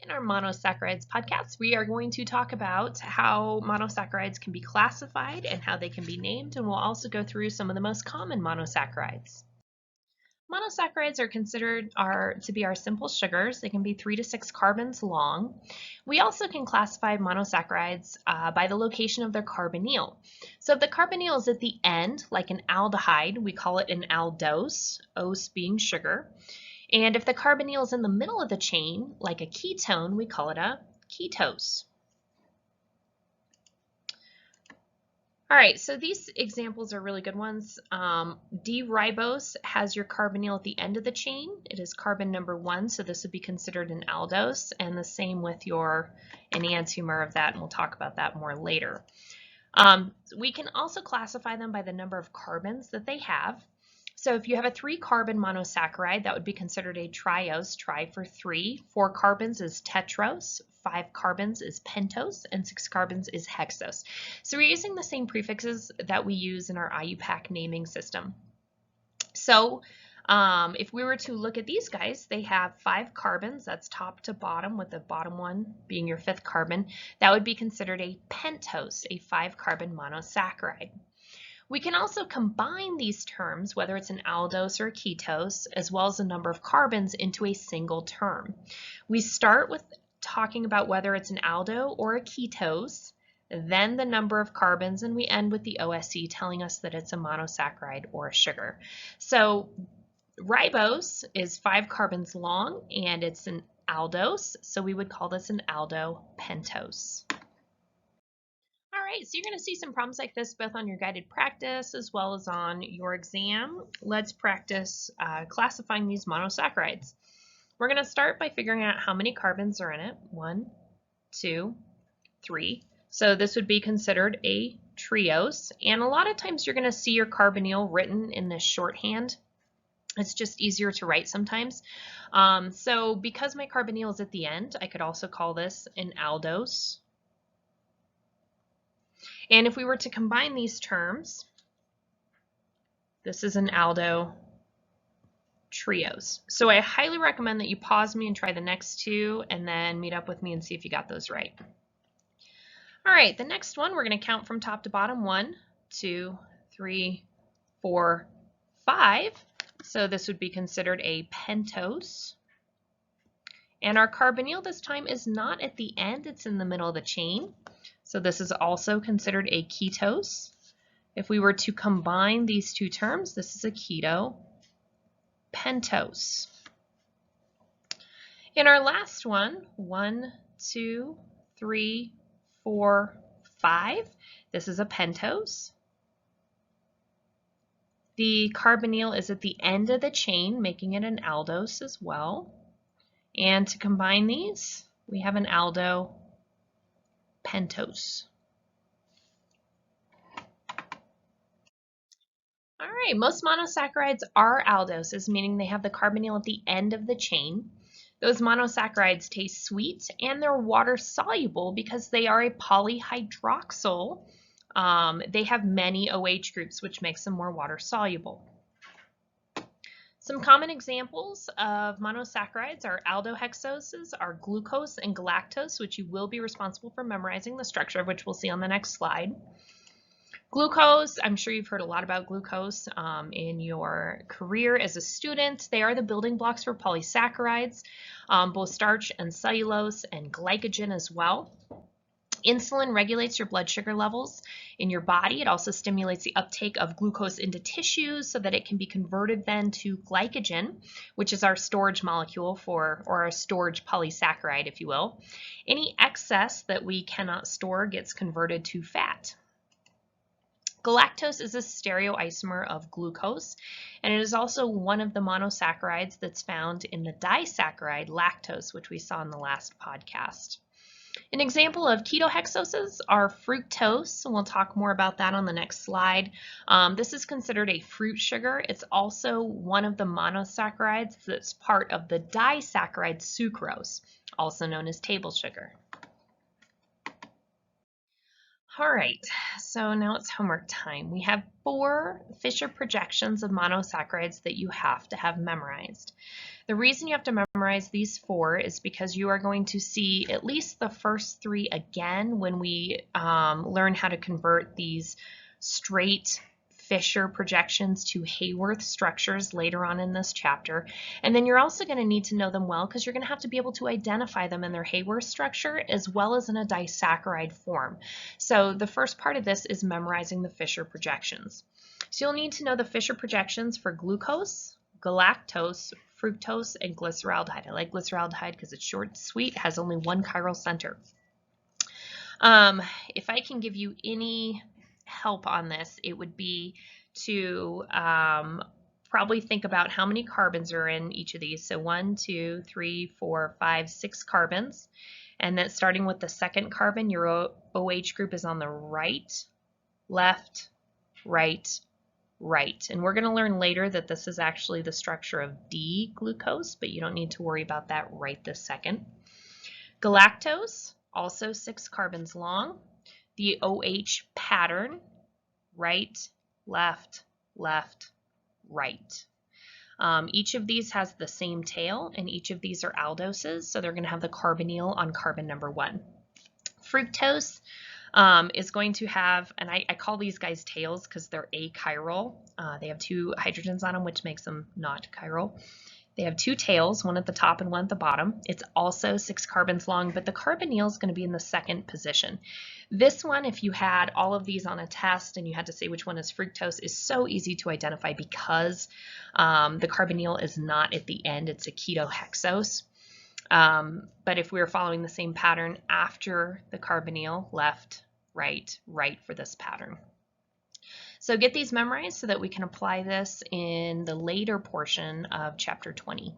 In our Monosaccharides podcast, we are going to talk about how monosaccharides can be classified and how they can be named, and we'll also go through some of the most common monosaccharides. Monosaccharides are considered to be our simple sugars. They can be 3 to 6 carbons long. We also can classify monosaccharides by the location of their carbonyl. So if the carbonyl is at the end, like an aldehyde, we call it an aldose, ose being sugar. And if the carbonyl is in the middle of the chain, like a ketone, we call it a ketose. All right, so these examples are really good ones. D-ribose has your carbonyl at the end of the chain. It is carbon number 1, so this would be considered an aldose, and the same with your enantiomer of that, and we'll talk about that more later. We can also classify them by the number of carbons that they have. So if you have a 3-carbon monosaccharide, that would be considered a triose, tri for 3. 4 carbons is tetrose, 5 carbons is pentose, and 6 carbons is hexose. So we're using the same prefixes that we use in our IUPAC naming system. So if we were to look at these guys, they have 5 carbons, that's top to bottom, with the bottom one being your 5th carbon. That would be considered a pentose, a 5-carbon monosaccharide. We can also combine these terms, whether it's an aldose or a ketose, as well as the number of carbons, into a single term. We start with talking about whether it's an aldo or a ketose, then the number of carbons, and we end with the OSE telling us that it's a monosaccharide or a sugar. So ribose is 5 carbons long and it's an aldose, so we would call this an aldopentose. All right, so you're going to see some problems like this both on your guided practice as well as on your exam. Let's practice classifying these monosaccharides. We're going to start by figuring out how many carbons are in it. 1, 2, 3. So this would be considered a triose. And a lot of times you're going to see your carbonyl written in this shorthand. It's just easier to write sometimes. So because my carbonyl is at the end, I could also call this an aldose. And if we were to combine these terms, this is an aldo triose. So I highly recommend that you pause me and try the next 2 and then meet up with me and see if you got those right. All right, the next one, we're going to count from top to bottom. 1, 2, 3, 4, 5. So this would be considered a pentose. And our carbonyl this time is not at the end, it's in the middle of the chain. So this is also considered a ketose. If we were to combine these 2 terms, this is a ketopentose. In our last one, 1, 2, 3, 4, 5, this is a pentose. The carbonyl is at the end of the chain, making it an aldose as well. And to combine these, we have an aldopentose. All right, most monosaccharides are aldoses, meaning they have the carbonyl at the end of the chain. Those monosaccharides taste sweet and they're water soluble because they are a polyhydroxyl. They have many OH groups, which makes them more water soluble. Some common examples of monosaccharides are aldohexoses, are glucose and galactose, which you will be responsible for memorizing the structure of, which we'll see on the next slide. Glucose, I'm sure you've heard a lot about glucose in your career as a student. They are the building blocks for polysaccharides, both starch and cellulose and glycogen as well. Insulin regulates your blood sugar levels in your body. It also stimulates the uptake of glucose into tissues so that it can be converted then to glycogen, which is our storage molecule or our storage polysaccharide, if you will. Any excess that we cannot store gets converted to fat. Galactose is a stereoisomer of glucose, and it is also one of the monosaccharides that's found in the disaccharide lactose, which we saw in the last podcast. An example of ketohexoses are fructose, and we'll talk more about that on the next slide. This is considered a fruit sugar. It's also one of the monosaccharides that's part of the disaccharide sucrose, also known as table sugar. All right, so now it's homework time. We have 4 Fisher projections of monosaccharides that you have to have memorized. The reason you have to memorize these 4 is because you are going to see at least the first 3 again when we learn how to convert these straight Fisher projections to Haworth structures later on in this chapter. And then you're also going to need to know them well because you're going to have to be able to identify them in their Haworth structure as well as in a disaccharide form. So the first part of this is memorizing the Fisher projections. So you'll need to know the Fisher projections for glucose, galactose, fructose, and glyceraldehyde. I like glyceraldehyde because it's short and sweet, has only 1 chiral center. If I can give you any help on this, it would be to probably think about how many carbons are in each of these. So 1, 2, 3, 4, 5, 6 carbons. And then starting with the second carbon, your OH group is on the right, left, right, right. And we're going to learn later that this is actually the structure of D-glucose, but you don't need to worry about that right this second. Galactose, also 6 carbons long. The OH pattern, right, left, left, right. Each of these has the same tail, and each of these are aldoses, so they're going to have the carbonyl on carbon number 1. Fructose is going to have, and I call these guys tails because they're achiral. They have 2 hydrogens on them, which makes them not chiral. They have 2 tails, one at the top and one at the bottom. It's also 6 carbons long, but the carbonyl is going to be in the second position. This one, if you had all of these on a test and you had to say which one is fructose, is so easy to identify because the carbonyl is not at the end. It's a ketohexose. But if we were following the same pattern after the carbonyl, left, right, right for this pattern. So get these memorized so that we can apply this in the later portion of chapter 20.